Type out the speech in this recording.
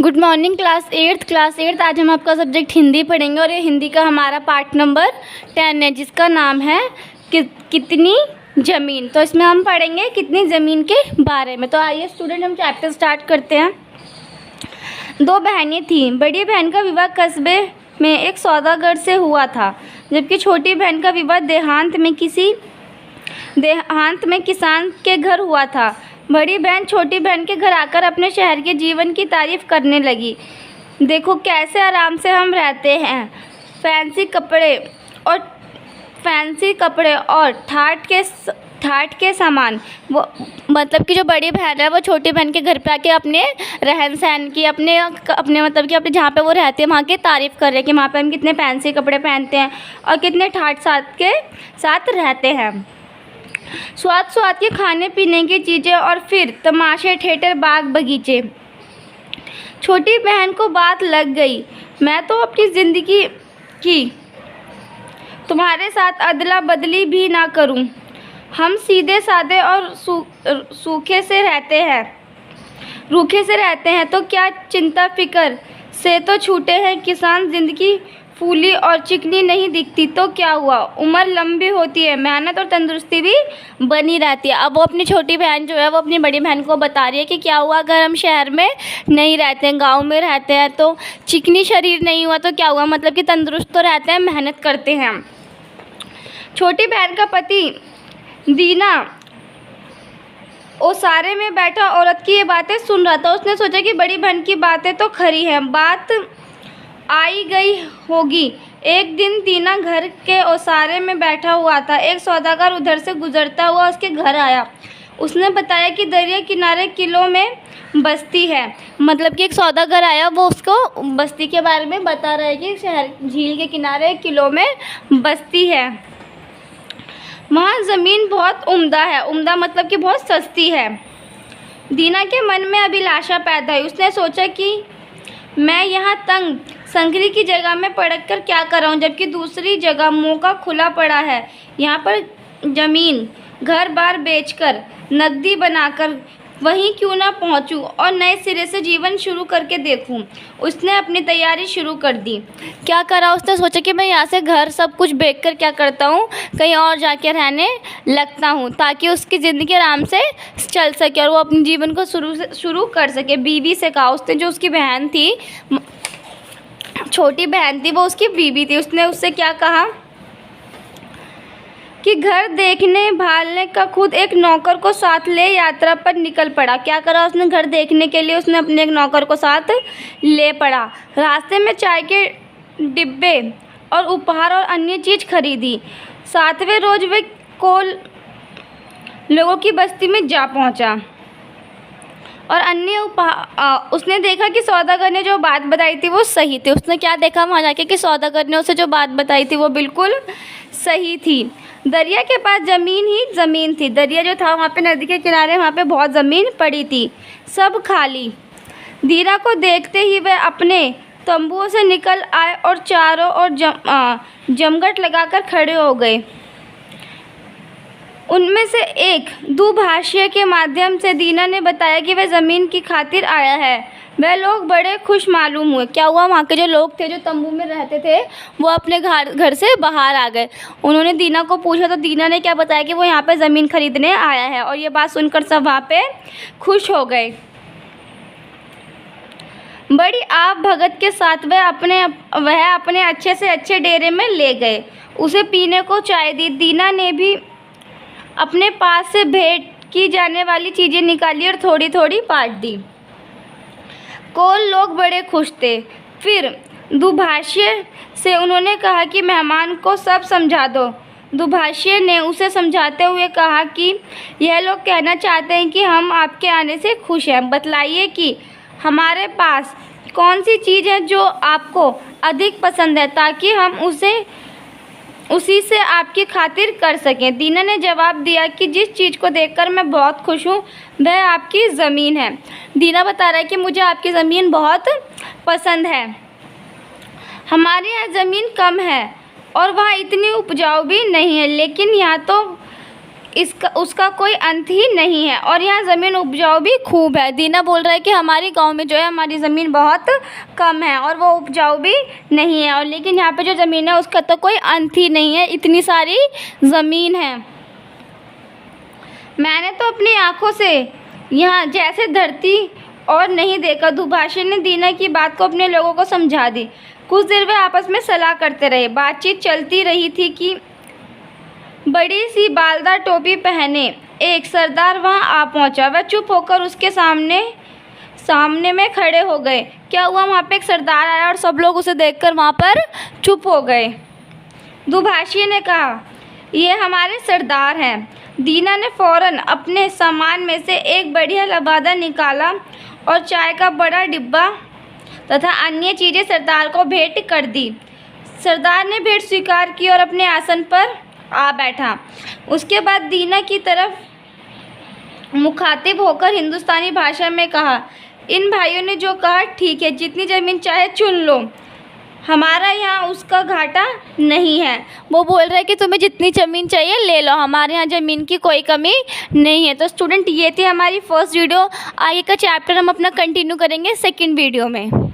Good morning class eighth. आज हम आपका सब्जेक्ट हिंदी पढ़ेंगे और ये हिंदी का हमारा पार्ट नंबर 10 है जिसका नाम है कितनी ज़मीन। तो इसमें हम पढ़ेंगे कितनी ज़मीन के बारे में। तो आइए स्टूडेंट हम चैप्टर स्टार्ट करते हैं। दो बहनें थीं। बड़ी बहन का विवाह कस्बे में एक सौदागर से हुआ था, जबकि छोटी बहन का विवाह देहात में किसान के घर हुआ था। बड़ी बहन छोटी बहन के घर आकर अपने शहर के जीवन की तारीफ करने लगी। देखो कैसे आराम से हम रहते हैं, फैंसी कपड़े और ठाट के सामान। वो मतलब कि जो बड़ी बहन है वो छोटी बहन के घर पे आके अपने रहन सहन की अपने मतलब कि अपने जहाँ पे वो रहते हैं वहाँ की तारीफ़ कर रहे हैं कि वहाँ पे हम कितने फैंसी कपड़े पहनते हैं और कितने ठाट के साथ रहते हैं। स्वाद के खाने पीने की चीज़ें और फिर तमाशे, थिएटर, बाग बगीचे। छोटी बहन को बात लग गई। मैं तो अपनी ज़िंदगी की तुम्हारे साथ अदला बदली भी ना करूं। हम सीधे साधे और रूखे से रहते हैं तो क्या चिंता फिक्र से तो छूटे हैं। किसान ज़िंदगी फूली और चिकनी नहीं दिखती तो क्या हुआ, उम्र लंबी होती है, मेहनत और तंदुरुस्ती भी बनी रहती है। अब वो अपनी छोटी बहन जो है वो अपनी बड़ी बहन को बता रही है कि क्या हुआ अगर हम शहर में नहीं रहते हैं, गांव में रहते हैं तो चिकनी शरीर नहीं हुआ तो क्या हुआ, मतलब कि तंदुरुस्त तो रहते हैं, मेहनत करते हैं। छोटी बहन का पति दीना ओसारे में बैठा औरत की ये बातें सुन रहा था। उसने सोचा कि बड़ी बहन की बातें तो खरी हैं, बात आई गई होगी। एक दिन दीना घर के ओसारे में बैठा हुआ था। एक सौदागर उधर से गुजरता हुआ उसके घर आया। उसने बताया कि दरिया किनारे किलों में बस्ती है। मतलब कि एक सौदागर आया, वो उसको बस्ती के बारे में बता रहा है कि शहर झील के किनारे किलों में बस्ती है। वहाँ ज़मीन बहुत उम्दा है। उम्दा मतलब कि बहुत सस्ती है। दीना के मन में अभिलाषा पैदा हुई। उसने सोचा कि मैं यहाँ तंग संगरी की जगह में पड़क कर क्या कर रहा हूँ, जबकि दूसरी जगह मौका खुला पड़ा है। यहाँ पर ज़मीन घर बार बेचकर नकदी बनाकर वहीं क्यों ना पहुँचूँ और नए सिरे से जीवन शुरू करके देखूँ। उसने अपनी तैयारी शुरू कर दी। क्या करा, उसने सोचा कि मैं यहाँ से घर सब कुछ बेच कर क्या करता हूँ, कहीं और जाके रहने लगता हूँ ताकि उसकी ज़िंदगी आराम से चल सके और वो अपने जीवन को शुरू कर सके। बीवी से कहा उसने, जो उसकी बहन थी, छोटी बहन थी, वो उसकी बीवी थी। उसने उससे क्या कहा कि घर देखने भालने का खुद एक नौकर को साथ ले यात्रा पर निकल पड़ा। क्या करा उसने, घर देखने के लिए उसने अपने एक नौकर को साथ ले पड़ा। रास्ते में चाय के डिब्बे और उपहार और अन्य चीज़ खरीदी। 7वें रोज वे कोल लोगों की बस्ती में जा पहुंचा और अन्य उसने देखा कि सौदागर ने जो बात बताई थी वो सही थी। उसने क्या देखा वहाँ जाके कि सौदागर ने उसे जो बात बताई थी वो बिल्कुल सही थी। दरिया के पास ज़मीन ही ज़मीन थी। दरिया जो था वहाँ पे, नदी के किनारे, वहाँ पे बहुत ज़मीन पड़ी थी, सब खाली। दीना को देखते ही वह अपने तंबुओं से निकल आए और चारों ओर जमघट लगाकर खड़े हो गए। उनमें से एक दुभाषिया के माध्यम से दीना ने बताया कि वह ज़मीन की खातिर आया है। वह लोग बड़े खुश मालूम हुए। क्या हुआ, वहाँ के जो लोग थे जो तंबू में रहते थे वो अपने घर से बाहर आ गए। उन्होंने दीना को पूछा तो दीना ने क्या बताया कि वो यहाँ पे ज़मीन खरीदने आया है और ये बात सुनकर सब वहाँ पे खुश हो गए। बड़ी आप भगत के साथ वह अपने अच्छे से अच्छे डेरे में ले गए। उसे पीने को चाय दी। दीना ने भी अपने पास से भेंट की जाने वाली चीज़ें निकाली और थोड़ी थोड़ी बांट दी। कोल लोग बड़े खुश थे। फिर दुभाषिया से उन्होंने कहा कि मेहमान को सब समझा दो। दुभाषिया ने उसे समझाते हुए कहा कि यह लोग कहना चाहते हैं कि हम आपके आने से खुश हैं। बतलाइए कि हमारे पास कौन सी चीज़ है जो आपको अधिक पसंद है ताकि हम उसी से आपकी खातिर कर सकें। दीना ने जवाब दिया कि जिस चीज़ को देखकर मैं बहुत खुश हूँ वह आपकी ज़मीन है। दीना बता रहा है कि मुझे आपकी ज़मीन बहुत पसंद है। हमारे यहाँ ज़मीन कम है और वहाँ इतनी उपजाऊ भी नहीं है, लेकिन यहाँ तो इसका उसका कोई अंत ही नहीं है और यहाँ ज़मीन उपजाऊ भी खूब है। दीना बोल रहा है कि हमारी गांव में जो है हमारी ज़मीन बहुत कम है और वो उपजाऊ भी नहीं है, और लेकिन यहाँ पे जो ज़मीन है उसका तो कोई अंत ही नहीं है, इतनी सारी ज़मीन है। मैंने तो अपनी आँखों से यहाँ जैसे धरती और नहीं देखा। दुभाषी ने दीना की बात को अपने लोगों को समझा दी। कुछ देर वे आपस में सलाह करते रहे। बातचीत चलती रही थी कि बड़ी सी बालदार टोपी पहने एक सरदार वहां आ पहुंचा। वह चुप होकर उसके सामने में खड़े हो गए। क्या हुआ? वहां पे एक सरदार आया और सब लोग उसे देखकर वहां पर चुप हो गए। दुभाषी ने कहा, ये हमारे सरदार हैं। दीना ने फौरन अपने सामान में से एक बढ़िया लबादा निकाला और चाय का बड़ा डिब्बा तथा अन्य चीज़ें सरदार को भेंट कर दी। सरदार ने भेंट स्वीकार की और अपने आसन पर आ बैठा। उसके बाद दीना की तरफ मुखातिब होकर हिंदुस्तानी भाषा में कहा, इन भाइयों ने जो कहा ठीक है, जितनी ज़मीन चाहे चुन लो, हमारा यहाँ उसका घाटा नहीं है। वो बोल रहा है कि तुम्हें जितनी ज़मीन चाहिए ले लो, हमारे यहाँ ज़मीन की कोई कमी नहीं है। तो स्टूडेंट, ये थी हमारी फर्स्ट वीडियो। आगे का चैप्टर हम अपना कंटिन्यू करेंगे सेकंड वीडियो में।